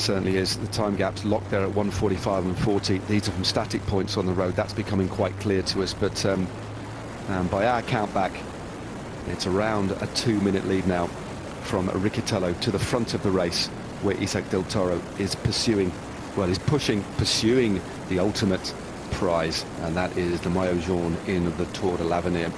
Certainly is. The time gap's locked there at 1:45 and 40. These are from static points on the road. That's becoming quite clear to us. But by our count back, it's around a 2-minute lead now from Riccitello to the front of the race, where Isaac del Toro is pursuing the ultimate prize, and that is the maillot jaune in the Tour de l'Avenir.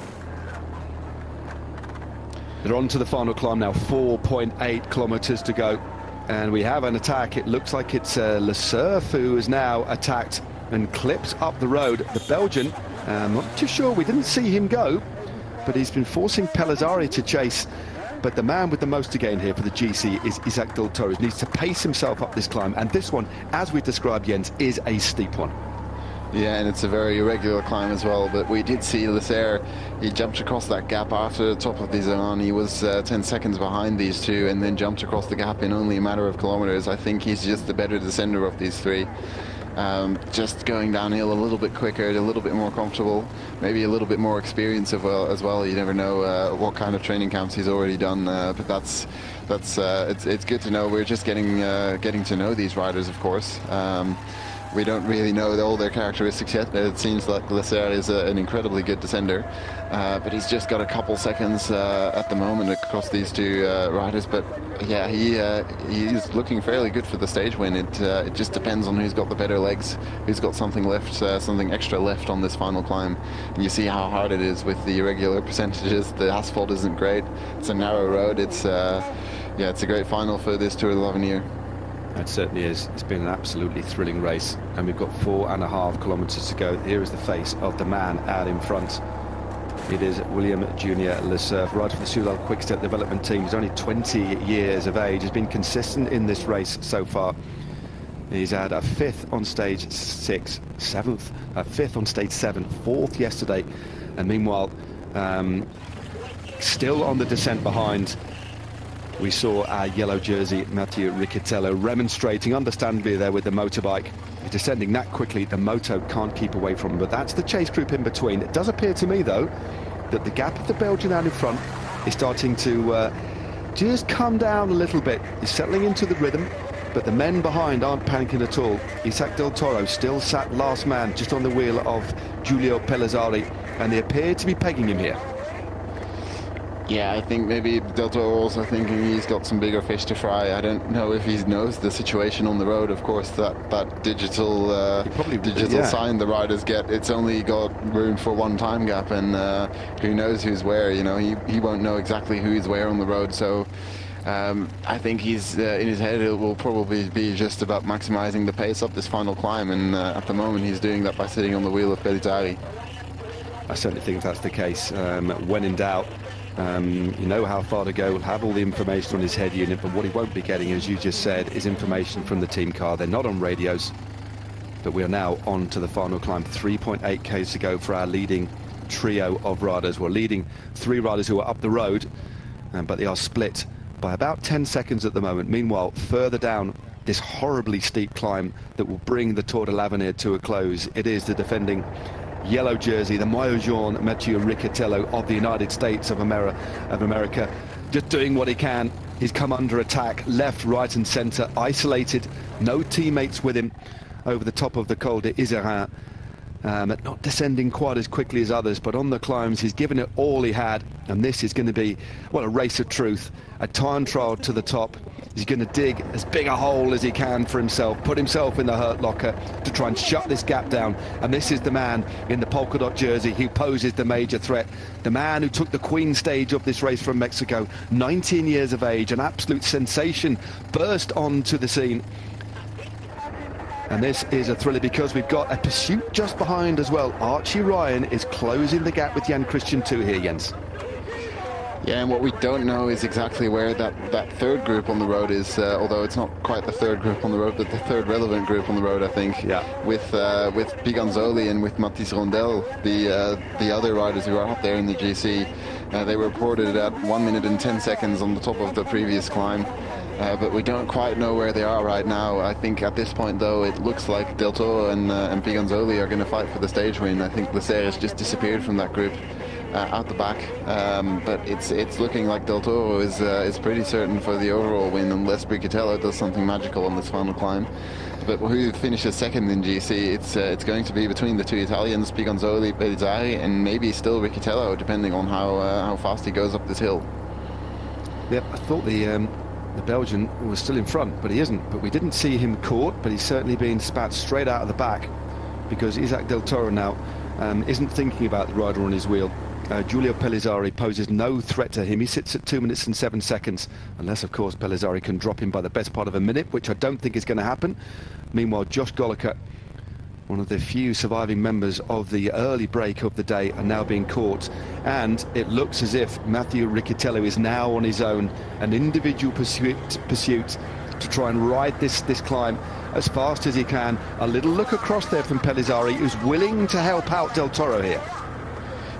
They're on to the final climb now, 4.8 kilometers to go, and we have an attack. It looks like it's Le Cerf who is now attacked and clipped up the road. The Belgian, I'm not too sure, we didn't see him go, but he's been forcing Pelizzari to chase. But the man with the most to gain here for the GC is Isaac del Toro. He needs to pace himself up this climb, and this one, as we described, Jens, is a steep one. Yeah, and it's a very irregular climb as well, but we did see Le Cerf. He jumped across that gap after the top of the zone. He was 10 seconds behind these two and then jumped across the gap in only a matter of kilometers. I think he's just the better descender of these three. Just going downhill a little bit quicker, a little bit more comfortable, maybe a little bit more experience as well. You never know what kind of training camps he's already done, but it's good to know. We're just getting to know these riders, of course. We don't really know all their characteristics yet. It seems like Le Cerf is an incredibly good descender, but he's just got a couple seconds at the moment across these two riders. But yeah, he's looking fairly good for the stage win. It just depends on who's got the better legs, who's got something left, something extra left on this final climb. And you see how hard it is with the irregular percentages. The asphalt isn't great. It's a narrow road. It's a great final for this Tour de l'Avenir. It certainly is. It's been an absolutely thrilling race, and we've got 4.5 kilometers to go. Here is the face of the man out in front. It is William Junior Le Cerf, rider for the Soudal Quick-Step development team. He's only 20 years of age. He's been consistent in this race so far. He's had a 5th on stage 6, 7th, a 5th on stage 7, 4th yesterday, and meanwhile, still on the descent behind, we saw our yellow jersey, Mathieu Riccitello, remonstrating, understandably, there with the motorbike. He's descending that quickly, the moto can't keep away from him, but that's the chase group in between. It does appear to me, though, that the gap of the Belgian out in front is starting to just come down a little bit. He's settling into the rhythm, but the men behind aren't panicking at all. Isaac del Toro still sat last man, just on the wheel of Giulio Pelizzari, and they appear to be pegging him here. Yeah, I think maybe Del Toro also thinking he's got some bigger fish to fry. I don't know if he knows the situation on the road. Of course, that digital sign the riders get, it's only got room for one time gap, and who knows who's where. You know, he won't know exactly who's where on the road. So I think he's in his head, it will probably be just about maximizing the pace up this final climb, and at the moment he's doing that by sitting on the wheel of Pelizzari. I certainly think that's the case. When in doubt, you know how far to go, have all the information on his head unit, but what he won't be getting, as you just said, is information from the team car. They're not on radios, but we are now on to the final climb. 3.8 k's to go for our leading trio of riders. We're leading 3 riders who are up the road, but they are split by about 10 seconds at the moment. Meanwhile, further down this horribly steep climb that will bring the Tour de l'Avenir to a close, it is the defending yellow jersey, the maillot jaune, Mathieu Riccitello of the United States of America, just doing what he can. He's come under attack, left, right and centre, isolated, no teammates with him over the top of the Col d'Iserin. Not descending quite as quickly as others, but on the climbs he's given it all he had, and this is going to be, well, a race of truth, a time trial to the top. He's going to dig as big a hole as he can for himself, put himself in the hurt locker to try and shut this gap down. And this is the man in the polka dot jersey who poses the major threat, the man who took the Queen stage of this race from Mexico, 19 years of age, an absolute sensation, burst onto the scene. And this is a thriller because we've got a pursuit just behind as well. Archie Ryan is closing the gap with Jan Christian 2 here, Jens. Yeah, and what we don't know is exactly where that third group on the road is, although it's not quite the third group on the road, but the third relevant group on the road, I think. Yeah. With Piganzoli and with Mathis Rondel, the other riders who are up there in the GC. They were reported at 1 minute and 10 seconds on the top of the previous climb. But we don't quite know where they are right now. I think at this point, though, it looks like Del Toro and Piganzoli are going to fight for the stage win. I think Le Cerf has just disappeared from that group. out the back, but it's looking like Del Toro is pretty certain for the overall win unless Riccitello does something magical on this final climb. But who finishes second in GC, it's going to be between the two Italians, Piganzoli, Pelizzari, and maybe still Riccitello, depending on how fast he goes up this hill. Yep, I thought the Belgian was still in front, but he isn't. But we didn't see him caught, but he's certainly been spat straight out of the back, because Isaac del Toro now isn't thinking about the rider on his wheel. Giulio Pelizzari poses no threat to him. He sits at 2 minutes and 7 seconds, unless, of course, Pelizzari can drop him by the best part of a minute, which I don't think is going to happen. Meanwhile, Josh Golliker, one of the few surviving members of the early break of the day, are now being caught. And it looks as if Mathieu Riccitello is now on his own, an individual pursuit to try and ride this climb as fast as he can. A little look across there from Pelizzari, who's willing to help out Del Toro here.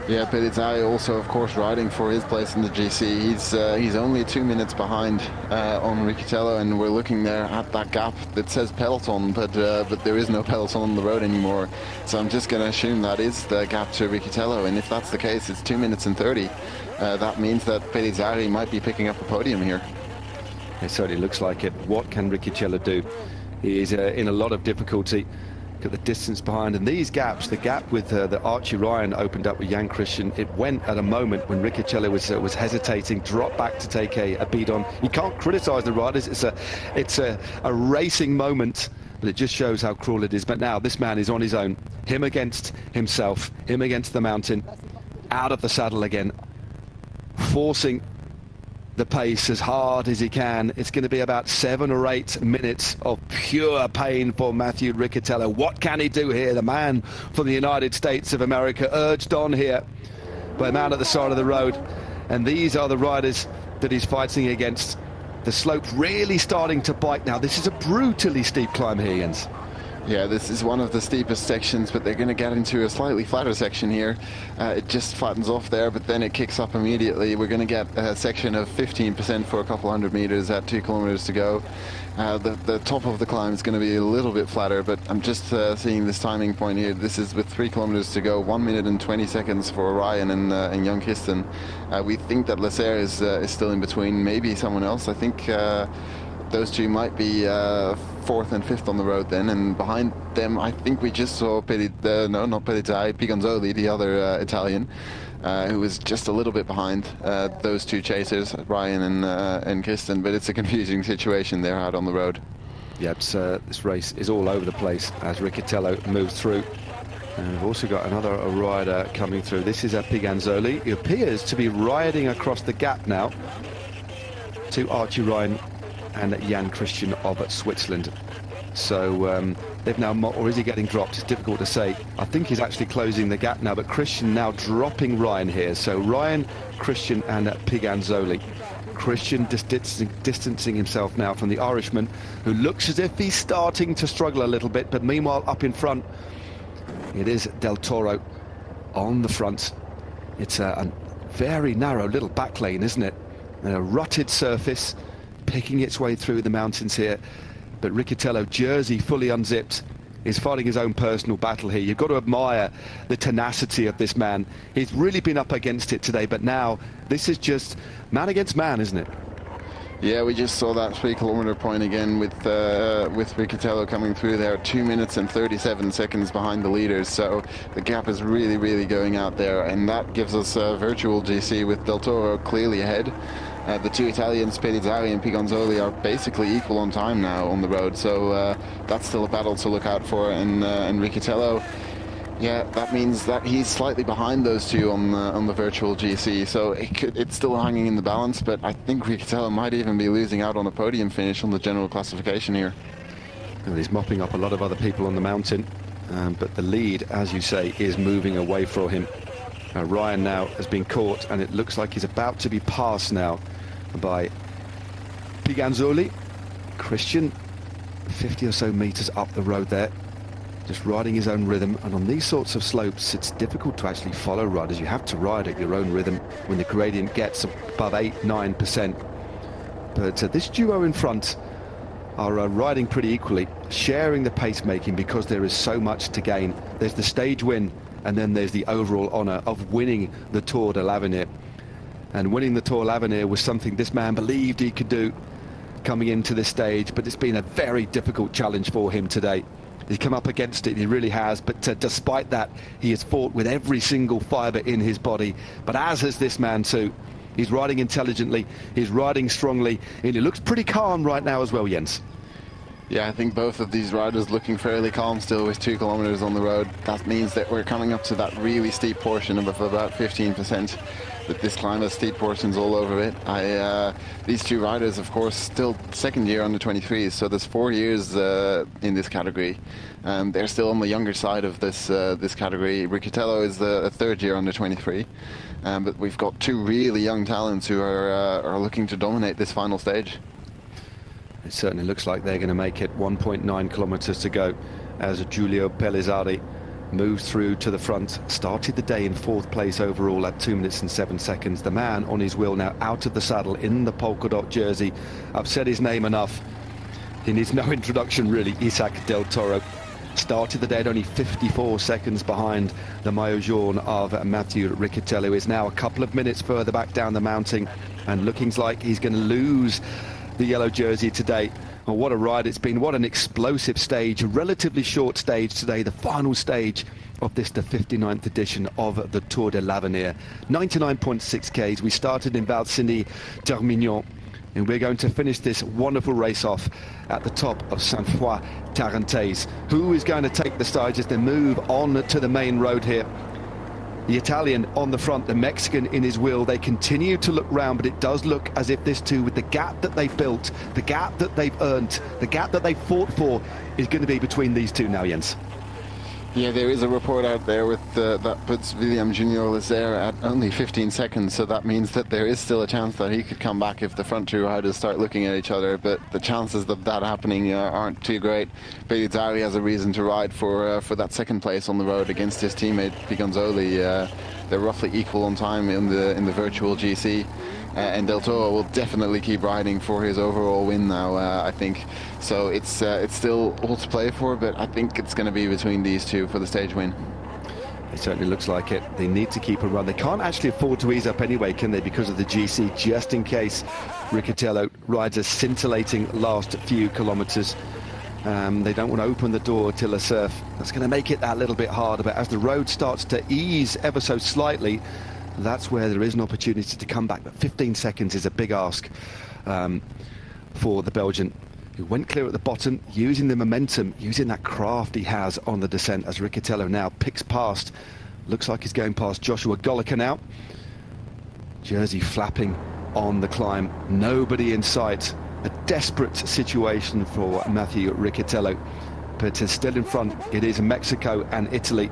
Yeah, Pelizzari also, of course, riding for his place in the GC. He's only 2 minutes behind on Riccitello, and we're looking there at that gap that says peloton, but there is no peloton on the road anymore. So I'm just going to assume that is the gap to Riccitello, and if that's the case, it's 2 minutes and 30. That means that Pelizzari might be picking up a podium here. It certainly looks like it. What can Riccitello do? He is in a lot of difficulty. At the distance behind, and these gaps, the gap with the Archie Ryan opened up with Jan Christian, it went at a moment when Riccitello was hesitating, dropped back to take a beat on. You can't criticize the riders, it's a racing moment, but it just shows how cruel it is. But now this man is on his own, him against himself, him against the mountain, out of the saddle again, forcing the pace as hard as he can. It's going to be about 7 or 8 minutes of pure pain for Mathieu Riccitello. What can he do here? The man from the United States of America, urged on here by a man at the side of the road. And these are the riders that he's fighting against. The slope really starting to bite now. This is a brutally steep climb here, Jens. Yeah, this is one of the steepest sections, but they're going to get into a slightly flatter section here. It just flattens off there, but then it kicks up immediately. We're going to get a section of 15% for a couple hundred meters at 2 kilometers to go. The top of the climb is going to be a little bit flatter, but I'm just seeing this timing point here. This is with 3 kilometers to go, 1 minute and 20 seconds for Ryan and Jan Christian. We think that Lasser is still in between, maybe someone else. I think those two might be 4th and 5th on the road then, and behind them I think we just saw Piganzoli, the other Italian, who was just a little bit behind those two chasers, Ryan and Christian, but it's a confusing situation there out on the road. Yep, this race is all over the place as Riccitello moves through. And we've also got another rider coming through. This is Piganzoli. He appears to be riding across the gap now to Archie Ryan and Jan Christian of Switzerland. So they've now, or is he getting dropped? It's difficult to say. I think he's actually closing the gap now, but Christian now dropping Ryan here. So Ryan, Christian and Piganzoli. Christian distancing himself now from the Irishman, who looks as if he's starting to struggle a little bit, but meanwhile up in front it is Del Toro on the front. It's a very narrow little back lane, isn't it? And a rutted surface picking its way through the mountains here, but Riccitello, jersey fully unzipped, is fighting his own personal battle here. You've got to admire the tenacity of this man. He's really been up against it today, but now this is just man against man, isn't it? Yeah, we just saw that 3 kilometer point again with Riccitello coming through there, 2 minutes and 37 seconds behind the leaders. So the gap is really going out there, and that gives us a virtual GC with Del Toro clearly ahead. The two Italians, Pelizzari and Piganzoli, are basically equal on time now on the road, so that's still a battle to look out for. And Riccitello, yeah, that means that he's slightly behind those two on the virtual GC, so it's still hanging in the balance, but I think Riccitello might even be losing out on a podium finish on the general classification here. And he's mopping up a lot of other people on the mountain, but the lead, as you say, is moving away from him. Ryan now has been caught, and it looks like he's about to be passed now by Piganzoli. Christian, 50 or so meters up the road there, just riding his own rhythm. And on these sorts of slopes, it's difficult to actually follow riders. You have to ride at your own rhythm when the gradient gets above 8-9%. But this duo in front are riding pretty equally, sharing the pacemaking because there is so much to gain. There's the stage win and then there's the overall honour of winning the Tour de l'Avenir. And winning the Tour de l'Avenir was something this man believed he could do coming into this stage, but it's been a very difficult challenge for him today. He's come up against it, he really has, but despite that, he has fought with every single fibre in his body. But as has this man too. He's riding intelligently, he's riding strongly, and he looks pretty calm right now as well, Jens. Yeah, I think both of these riders looking fairly calm still with 2 kilometers on the road. That means that we're coming up to that really steep portion of about 15%. That this climb has steep portions all over it. These two riders, of course, still second year under 23s, so there's 4 years in this category. They're still on the younger side of this category. Riccitello is a third year under 23, but we've got 2 really young talents who are looking to dominate this final stage. It certainly looks like they're going to make it. 1.9 kilometers to go as Giulio Pelizzari moves through to the front. Started the day in 4th place overall at 2 minutes and 7 seconds. The man on his wheel now out of the saddle in the polka dot jersey. I've said his name enough. He needs no introduction really. Isaac del Toro started the day at only 54 seconds behind the maillot jaune of Mathieu Riccitello, who is now a couple of minutes further back down the mountain and looking like he's going to lose the yellow jersey today. Well, what a ride it's been, what an explosive stage, a relatively short stage today, the final stage of this, the 59th edition of the Tour de l'Avenir. 99.6 Ks, we started in Valsigny-Termignon, and we're going to finish this wonderful race off at the top of Sainte-Foy-Tarentaise. Who is going to take the stage as they move on to the main road here? The Italian on the front, the Mexican in his wheel. They continue to look round, but it does look as if this too, with the gap that they've built, the gap that they've earned, the gap that they've fought for, is going to be between these two now, Jens. Yeah, there is a report out there with that puts William Junior Lazer at only 15 seconds, so that means that there is still a chance that he could come back if the front 2 riders start looking at each other, but the chances of that happening aren't too great. Pelizzari has a reason to ride for that second place on the road against his teammate Pigonzoli. They're roughly equal on time in the virtual GC. And Del Toro will definitely keep riding for his overall win now, I think. So it's still all to play for, but I think it's going to be between these two for the stage win. It certainly looks like it. They need to keep a run. They can't actually afford to ease up anyway, can they, because of the GC, just in case Riccitello rides a scintillating last few kilometers. They don't want to open the door till a surf. That's going to make it that little bit harder, but as the road starts to ease ever so slightly, that's where there is an opportunity to come back. But 15 seconds is a big ask for the Belgian, who went clear at the bottom, using the momentum, using that craft he has on the descent, as Riccitello now picks past. Looks like he's going past Joshua Golliker now. Jersey flapping on the climb. Nobody in sight. A desperate situation for Mathieu Riccitello. But still in front, it is Mexico and Italy.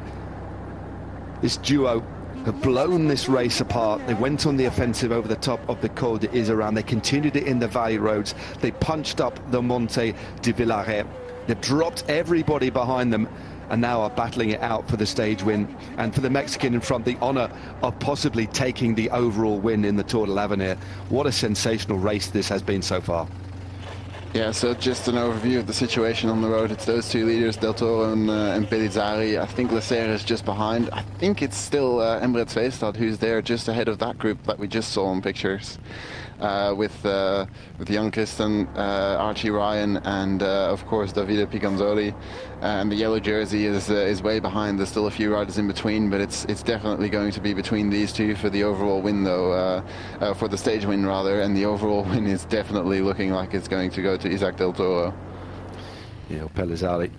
This duo have blown this race apart. They went on the offensive over the top of the Col d'Iseran. They continued it in the valley roads. They punched up the Monte de Villaret. They've dropped everybody behind them and now are battling it out for the stage win. And for the Mexican in front, the honour of possibly taking the overall win in the Tour de l'Avenir. What a sensational race this has been so far. Yeah, so just an overview of the situation on the road. It's those 2 leaders, Del Toro and Pelizzari. I think Lazer is just behind. I think it's still Emre Zweestad who's there just ahead of that group that we just saw in pictures. With Jan Christen, Archie Ryan, and of course Davide Pigonzoli. And the yellow jersey is way behind. There's still a few riders in between, but it's definitely going to be between these two for the overall win, though, for the stage win rather. And the overall win is definitely looking like it's going to go to Isaac del Toro. Yeah, Pelizzari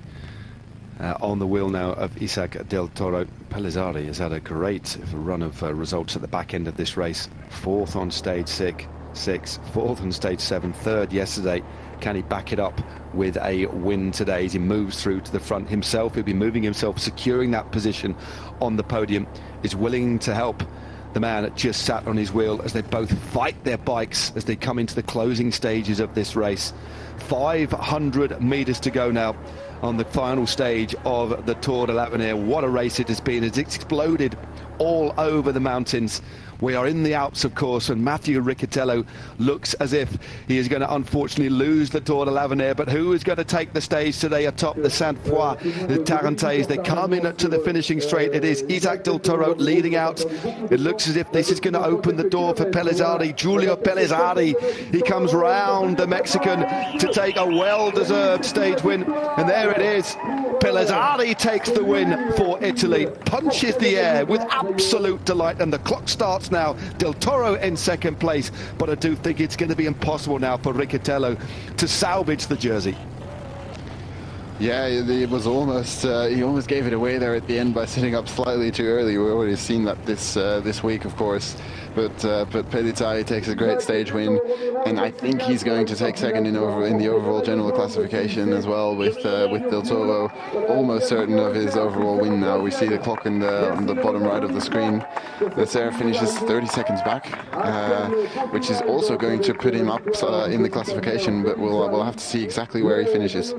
on the wheel now of Isaac del Toro. Pelizzari has had a great run of results at the back end of this race. 4th on stage 6, 4th on stage 7, 3rd yesterday. Can he back it up with a win today as he moves through to the front himself? He'll be moving himself, securing that position on the podium. Is willing to help the man that just sat on his wheel as they both fight their bikes as they come into the closing stages of this race. 500 meters to go now on the final stage of the Tour de l'Avenir. What a race it has been. It's exploded all over the mountains. We are in the Alps, of course, and Mathieu Riccitello looks as if he is going to unfortunately lose the Tour de l'Avenir. But who is going to take the stage today atop the Sainte-Foy, the Tarentaise? They come in to the finishing straight. It is Isaac del Toro leading out. It looks as if this is going to open the door for Pelizzari. Giulio Pelizzari, he comes round the Mexican to take a well-deserved stage win. And there it is. Pelizzari takes the win for Italy, punches the air with absolute delight, and the clock starts now. Del Toro in second place, but I do think it's going to be impossible now for Riccitello to salvage the jersey. Yeah, it was almost, he almost gave it away there at the end by sitting up slightly too early. We've already seen that this week, of course. But Pelizzari takes a great stage win, and I think he's going to take second in the overall general classification as well, with Del Toro almost certain of his overall win now. We see the clock on the bottom right of the screen. Leclerc finishes 30 seconds back, which is also going to put him up in the classification, but we'll have to see exactly where he finishes.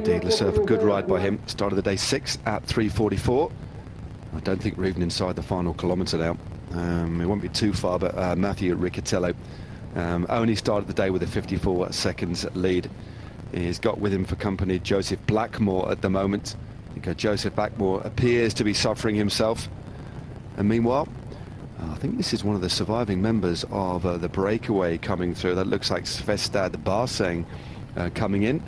Indeed, Leclerc, a good ride by him. Started the day 6 at 3:44. I don't think we're even inside the final kilometre now. It won't be too far, but Mathieu Riccitello only started the day with a 54 seconds lead. He's got with him for company Joseph Blackmore at the moment. I think Joseph Blackmore appears to be suffering himself. And meanwhile, I think this is one of the surviving members of the breakaway coming through. That looks like Svestad Barseng coming in.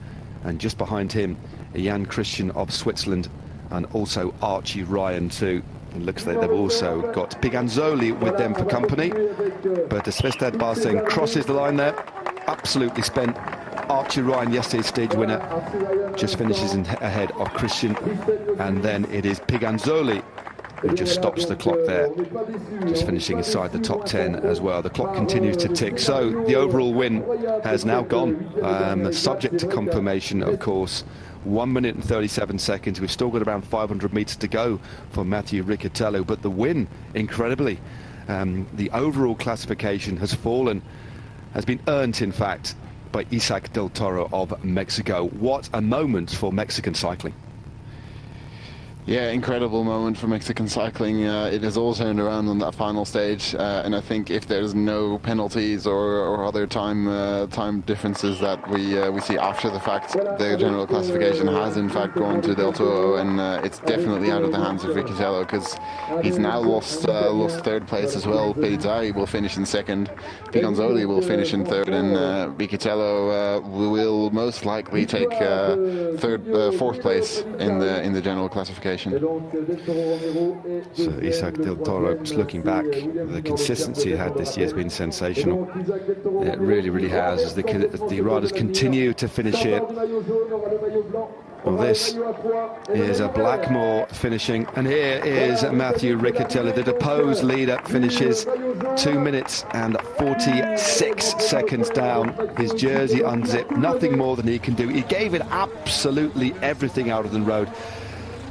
And just behind him, Jan Christian of Switzerland, and also Archie Ryan too. It looks like they've also got Piganzoli with them for company. But Svestad Barseng crosses the line there, absolutely spent. Archie Ryan, yesterday's stage winner, just finishes ahead of Christian. And then it is Piganzoli who just stops the clock there, just finishing inside the top 10 as well. The clock continues to tick, so the overall win has now gone, subject to confirmation, of course. 1 minute and 37 seconds. We've still got around 500 meters to go for Mathieu Riccitello, but the win, incredibly, the overall classification has been earned, in fact, by Isaac del Toro of Mexico. What a moment for Mexican cycling. Yeah, incredible moment for Mexican cycling. It has all turned around on that final stage, and I think if there's no penalties or other time differences that we see after the fact, the general classification has in fact gone to Del Toro, and it's definitely out of the hands of Riccitello, because he's now lost third place as well. Pelizzari will finish in second, Piganzoli will finish in third, and Riccitello will most likely take fourth place in the general classification. So Isaac del Toro, just looking back, the consistency he had this year has been sensational. It really, really has, as the riders continue to finish here. Well, this is a Blackmore finishing, and here is Mathieu Riccitello, the deposed leader, finishes 2 minutes and 46 seconds down. His jersey unzipped, nothing more than he can do. He gave it absolutely everything out of the road,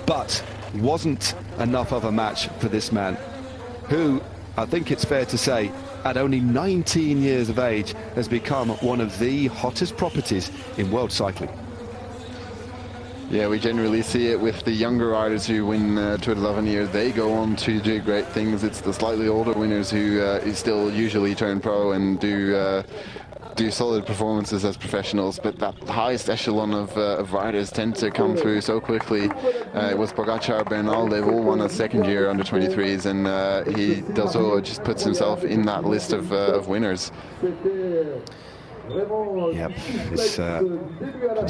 but wasn't enough of a match for this man, who, I think it's fair to say, at only 19 years of age, has become one of the hottest properties in world cycling. Yeah, we generally see it with the younger riders who win Tour de l'Avenir. They go on to do great things. It's the slightly older winners who still usually turn pro and do solid performances as professionals, but that highest echelon of riders tend to come through so quickly. It was Pogacar, Bernal, they've all won a second year under 23s, and Del Toro just puts himself in that list of winners. Yep, it's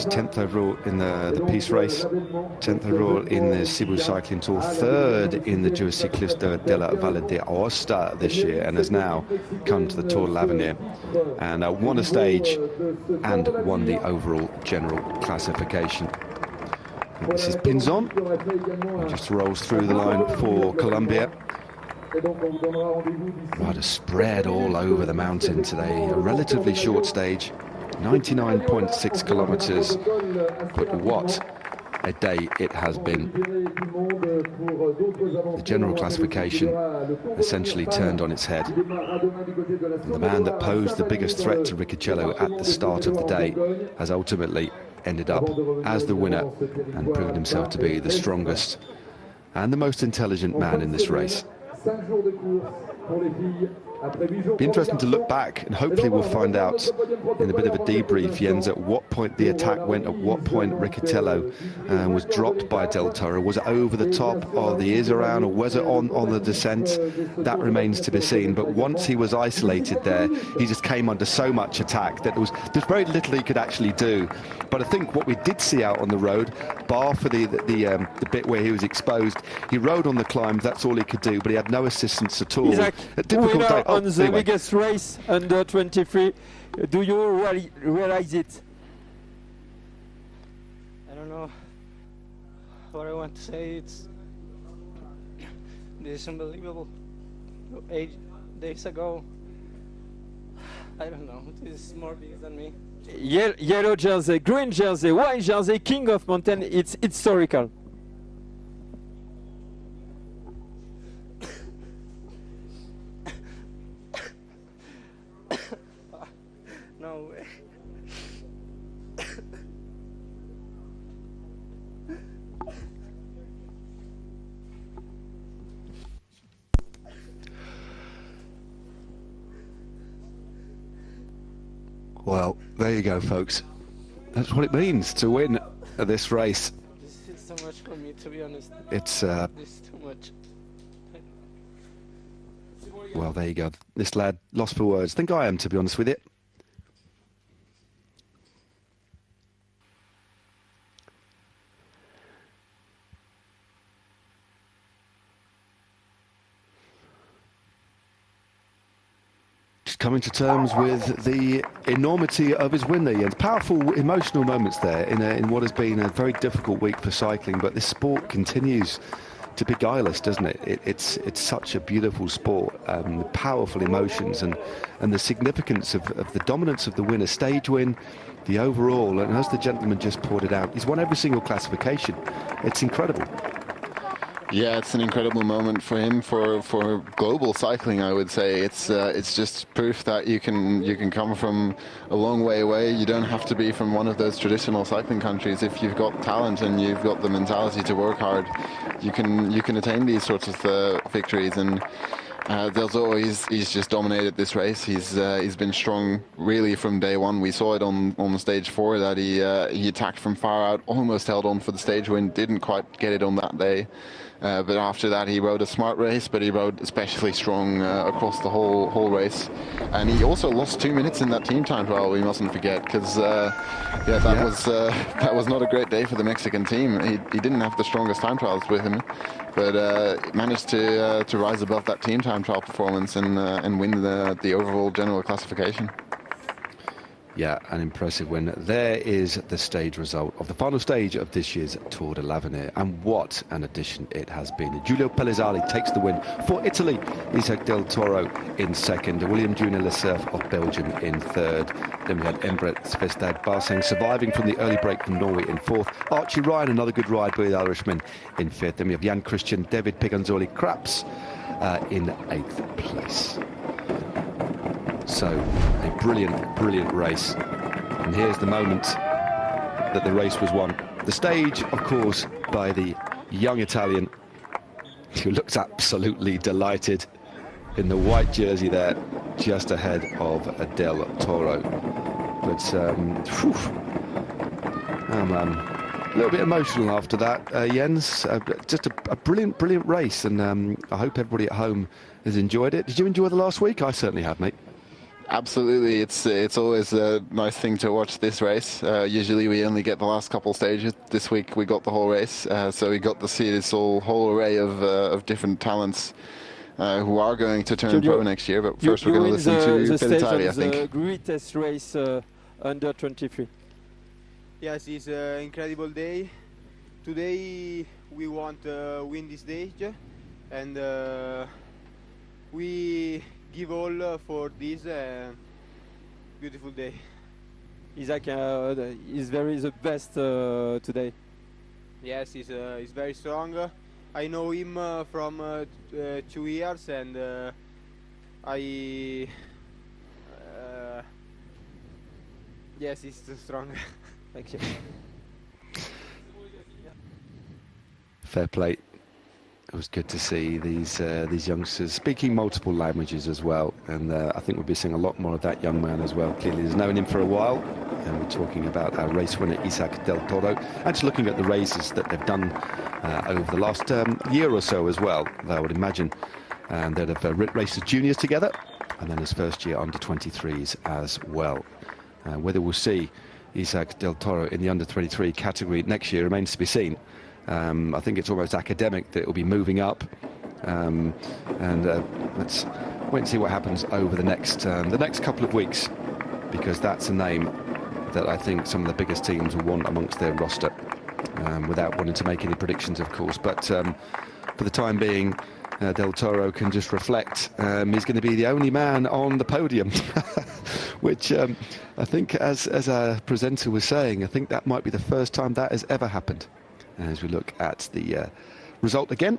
10th overall in the Peace Race, 10th overall in the Cebu Cycling Tour, 3rd in the Giro Ciclista della Valle d'Aosta this year, and has now come to the Tour de l'Avenir and won a stage and won the overall general classification. And this is Pinzon, who just rolls through the line for Colombia. Riders spread all over the mountain today. A relatively short stage, 99.6 kilometers, but what a day it has been. The general classification essentially turned on its head. And the man that posed the biggest threat to Riccitello at the start of the day has ultimately ended up as the winner and proved himself to be the strongest and the most intelligent man in this race. 5 jours de course. Be interesting to look back, and hopefully we'll find out in a bit of a debrief, Jens, at what point the attack went, at what point Riccatello was dropped by Del Toro. Was it over the top of the ears around, or was it on the descent? That remains to be seen. But once he was isolated there, he just came under so much attack that there's very little he could actually do. But I think what we did see out on the road, bar for the bit where he was exposed, he rode on the climbs, that's all he could do, but he had no assistance at all. Isaac, A difficult day. on the Anyway. biggest race under 23, do you realize it? I don't know what I want to say. This is unbelievable. 8 days ago, I don't know, this is more big than me. Yellow jersey, green jersey, white jersey, king of mountain, it's historical. No way. Well, there you go, folks. That's what it means to win this race. This is so much for me, to be honest. It's, This is too much. well, there you go. This lad lost for words. I think I am, to be honest with it. Coming to terms with the enormity of his win there, Jens. Powerful, emotional moments there in what has been a very difficult week for cycling, but this sport continues to beguile us, doesn't it? It's such a beautiful sport, powerful emotions, and the significance of the dominance of the winner, stage win, the overall, and as the gentleman just pointed out, he's won every single classification. It's incredible. Yeah, it's an incredible moment for him, for global cycling, I would say. It's just proof that you can come from a long way away. You don't have to be from one of those traditional cycling countries. If you've got talent and you've got the mentality to work hard, you can attain these sorts of victories. And Del Toro, he's just dominated this race. He's been strong really from day one. We saw it on stage 4 that he attacked from far out, almost held on for the stage win, didn't quite get it on that day. But after that, he rode a smart race, but he rode especially strong across the whole race. And he also lost 2 minutes in that team time trial, we mustn't forget, because that was not a great day for the Mexican team. He didn't have the strongest time trials with him, but managed to rise above that team time trial performance and win the overall general classification. Yeah, an impressive win. There is the stage result of the final stage of this year's Tour de l'Avenir, and what an addition it has been. Giulio Pelizzari takes the win for Italy, Isaac del Toro in second, William Junior Lecerf of Belgium in third. Then we had Embret Svestad Barseng surviving from the early break from Norway in fourth, Archie Ryan, another good ride by the Irishman, in fifth. Then we have Jan Christian, David Piganzoli Craps in eighth place. So, a brilliant race. And here's the moment that the race was won. The stage, of course, by the young Italian, who looks absolutely delighted in the white jersey there, just ahead of Del Toro. But, a little bit emotional after that, Jens. Just a brilliant race, and I hope everybody at home has enjoyed it. Did you enjoy the last week? I certainly have, mate. Absolutely, it's always a nice thing to watch this race. Usually we only get the last couple stages. This week we got the whole race, so we got to see this whole array of different talents who are going to turn pro next year. But first we're going to listen to Pelizzari, I think. The greatest race under 23. Yes, it's an incredible day. Today we want to win this stage, and we give all for this beautiful day. Isaac is the best today. Yes, he's very strong. I know him from 2 years, and yes, he's too strong. Thank you. Fair play. It was good to see these youngsters speaking multiple languages as well, and I think we'll be seeing a lot more of that young man as well. Clearly, he's known him for a while, and we're talking about our race winner Isaac del Toro. And just looking at the races that they've done over the last year or so as well, I would imagine they'd have raced as juniors together, and then his first year under 23s as well. Whether we'll see Isaac del Toro in the under 23 category next year remains to be seen. I think it's almost academic that it will be moving up, and let's wait and see what happens over the next couple of weeks, because that's a name that I think some of the biggest teams will want amongst their roster, without wanting to make any predictions, of course. But for the time being, Del Toro can just reflect. He's going to be the only man on the podium, which I think, as our presenter was saying, I think that might be the first time that has ever happened. As we look at the result again,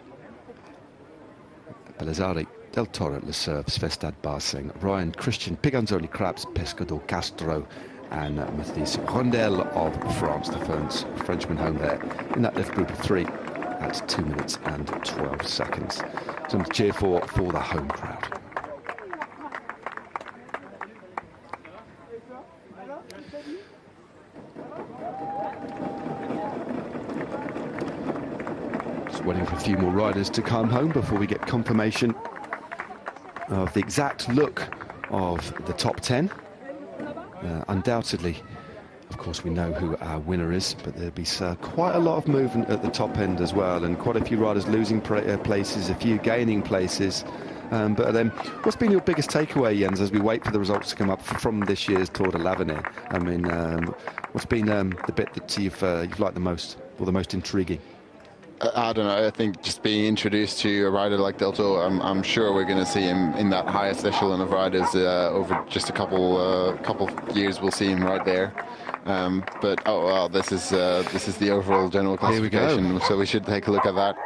Pelizzari, Del Toro, Le Cerf, Svestad Barsing, Ryan, Christian, Piganzoli, Krabs, Pescador, Castro, and Mathis Rondel of France, the Frenchman home there in that left group of three at 2 minutes and 12 seconds. Something to cheer for the home crowd. Waiting for a few more riders to come home before we get confirmation of the exact look of the top 10. Undoubtedly, of course, we know who our winner is, but there'll be quite a lot of movement at the top end as well, and quite a few riders losing places, a few gaining places. But then, what's been your biggest takeaway, Jens, as we wait for the results to come up from this year's Tour de l'Avenir? I mean, what's been the bit that you've liked the most, or the most intriguing? I don't know. I think just being introduced to a rider like Del Toro, I'm sure we're going to see him in that highest echelon of riders over just a couple years. We'll see him right there. But oh well, this is the overall general classification. Here we go. So we should take a look at that.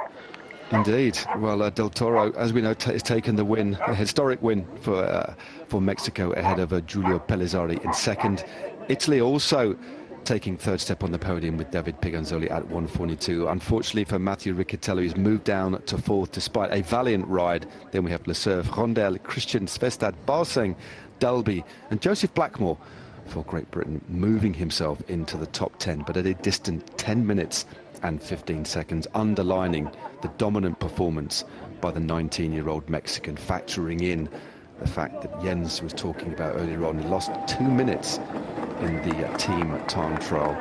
Indeed. Well, Del Toro, as we know, has taken the win, a historic win for Mexico ahead of Giulio Pelizzari in second. Italy also taking third step on the podium with David Piganzoli at 1:42. Unfortunately for Mathieu Riccatello, he's moved down to fourth despite a valiant ride. Then we have Le Cerf, Rondel, Christian, Svestad, Barsing, Dalby and Joseph Blackmore for Great Britain, moving himself into the top 10, but at a distant 10 minutes and 15 seconds, underlining the dominant performance by the 19-year-old Mexican, factoring in the fact that Jens was talking about earlier on. He lost 2 minutes in the team time trial,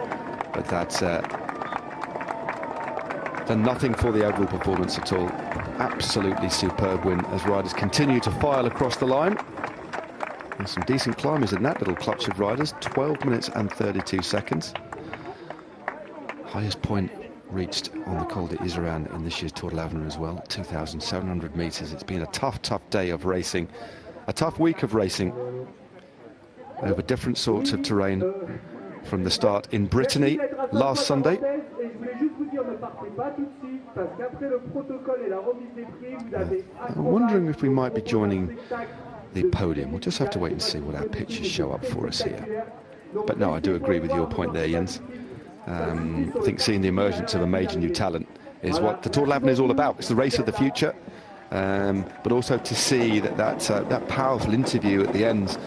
but that's done nothing for the overall performance at all. Absolutely superb win as riders continue to file across the line. And some decent climbers in that little clutch of riders, 12 minutes and 32 seconds. Highest point reached on the Col d'Iseran in this year's Tour de l'Avenir as well, 2,700 meters. It's been a tough day of racing, a tough week of racing over different sorts of terrain from the start in Brittany last Sunday. I'm wondering if we might be joining the podium. We'll just have to wait and see what our pictures show up for us here. But no, I do agree with your point there, Jens. I think seeing the emergence of a major new talent is what the Tour de l'Avenir is all about. It's the race of the future, but also to see that powerful interview at the end,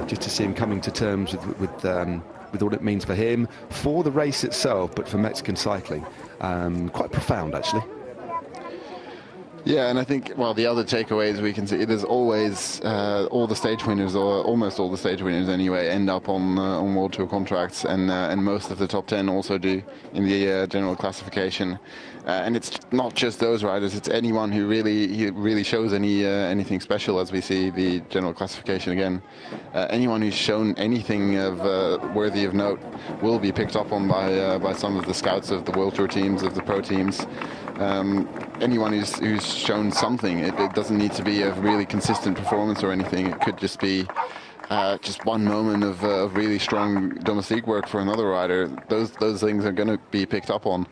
just to see him coming to terms with what it means for him, for the race itself, but for Mexican cycling. Quite profound, actually. Yeah, and I think, well, the other takeaways we can see, there's always all the stage winners, or almost all the stage winners anyway, end up on World Tour contracts, and most of the top 10 also do in the general classification. And it's not just those riders; it's anyone who really shows anything special, as we see the general classification again. Anyone who's shown anything of worthy of note will be picked up on by some of the scouts of the World Tour teams, of the pro teams. Anyone who's shown something, it doesn't need to be a really consistent performance or anything. It could just be just one moment of really strong domestique work for another rider. Those things are going to be picked up on.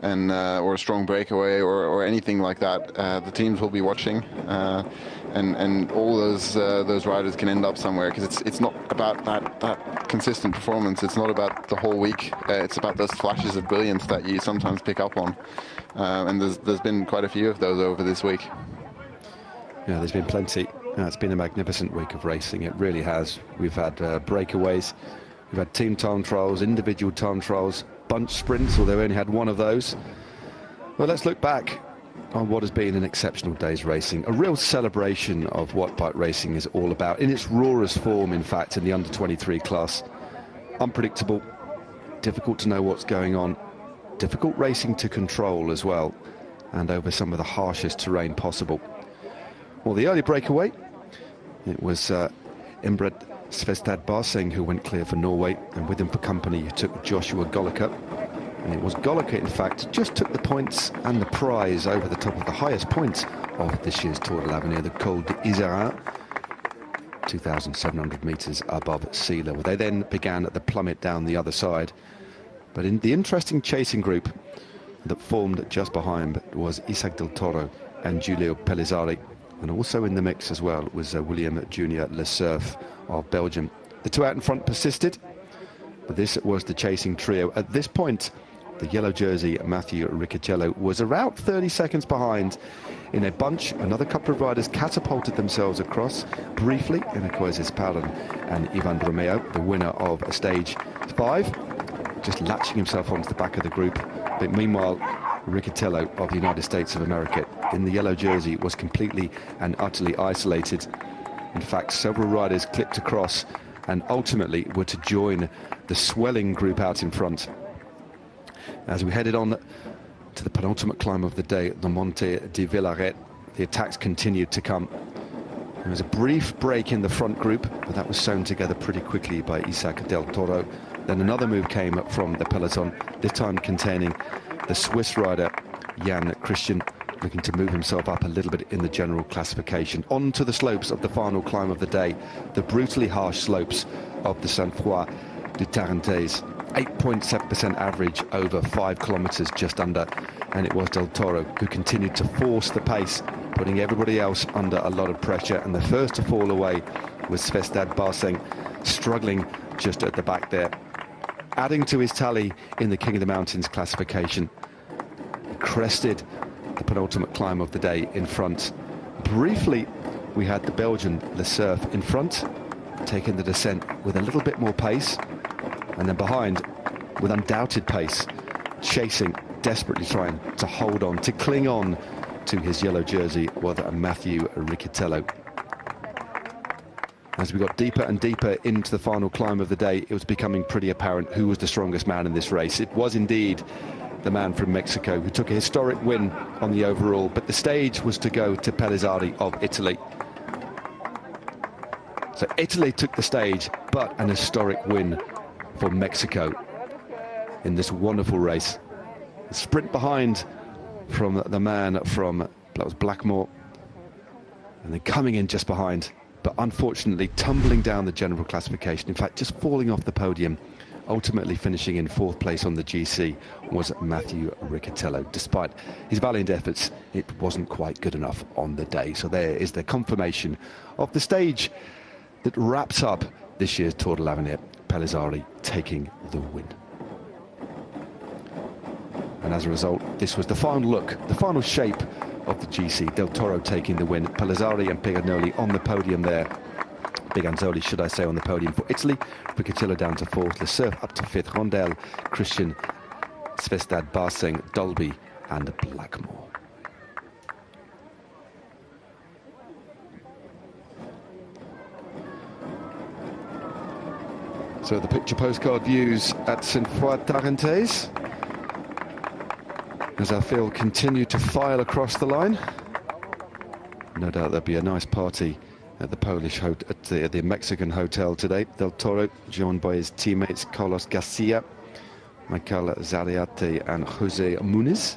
and or a strong breakaway or anything like that, the teams will be watching, and all those riders can end up somewhere, because it's not about that consistent performance. It's not about the whole week. It's about those flashes of brilliance that you sometimes pick up on, and there's been quite a few of those over this week. Yeah, there's been plenty. It's been a magnificent week of racing. It really has. We've had breakaways, we've had team time trials, individual time trials, bunch sprints, although we only had one of those. Well, let's look back on what has been an exceptional day's racing, a real celebration of what bike racing is all about, in its rawest form, in fact, in the under-23 class. Unpredictable, difficult to know what's going on, difficult racing to control as well, and over some of the harshest terrain possible. Well, the early breakaway, it was Inbred Svestad Barseng who went clear for Norway, and with him for company he took Joshua Golliker. And it was Golliker, in fact, just took the points and the prize over the top of the highest point of this year's Tour de l'Avenir, the Col d'Isère, 2,700 metres above sea level. They then began the plummet down the other side. But in the interesting chasing group that formed just behind was Isaac del Toro and Giulio Pelizzari. And also in the mix as well was William Junior Le Cerf of Belgium. The two out in front persisted, but this was the chasing trio. At this point, the yellow jersey Matthew Riccicello was around 30 seconds behind in a bunch. Another couple of riders catapulted themselves across briefly, Inequezes Paran and Ivan Romeo, the winner of stage 5, just latching himself onto the back of the group. But meanwhile, Riccicello of the United States of America in the yellow jersey was completely and utterly isolated. In fact, several riders clipped across and ultimately were to join the swelling group out in front. As we headed on to the penultimate climb of the day, the Monte di Villaret, the attacks continued to come. There was a brief break in the front group, but that was sewn together pretty quickly by Isaac del Toro. Then another move came from the peloton, this time containing the Swiss rider Jan Christian, looking to move himself up a little bit in the general classification. On to the slopes of the final climb of the day, the brutally harsh slopes of the Sainte-Foy du Tarentaise. 8.7% average over 5 kilometers just under, and it was Del Toro who continued to force the pace, putting everybody else under a lot of pressure. And the first to fall away was Svestad Barseng, struggling just at the back there, adding to his tally in the King of the Mountains classification. He crested the penultimate climb of the day in front. Briefly, we had the Belgian Le Cerf in front, taking the descent with a little bit more pace, and then behind, with undoubted pace, chasing, desperately trying to hold on, to cling on to his yellow jersey, was Matthew Riccicello. As we got deeper and deeper into the final climb of the day, it was becoming pretty apparent who was the strongest man in this race. It was indeed the man from Mexico who took a historic win on the overall, but the stage was to go to Pelizzari of Italy. So Italy took the stage, but an historic win for Mexico in this wonderful race. The sprint behind from the man from, that was Blackmore, and then coming in just behind, but unfortunately tumbling down the general classification, in fact just falling off the podium, ultimately finishing in 4th place on the GC, was Matthew Riccicello. Despite his valiant efforts, it wasn't quite good enough on the day. So there is the confirmation of the stage that wraps up this year's Tour de l'Avenir, Pelizzari taking the win. And as a result, this was the final look, the final shape of the GC. Del Toro taking the win, Pelizzari and Piganoli on the podium there. Piganzoli, should I say, on the podium for Italy. Riccicello down to 4th, Le Cerf up to 5th, Rondel, Christian, Svestad Barseng, Dolby and Blackmore. So the picture postcard views at Sainte-Foy Tarentaise as our field continued to file across the line. No doubt there'll be a nice party at the Polish at the Mexican hotel today. Del Toro joined by his teammates Carlos Garcia, Michael Zariate and Jose Muniz.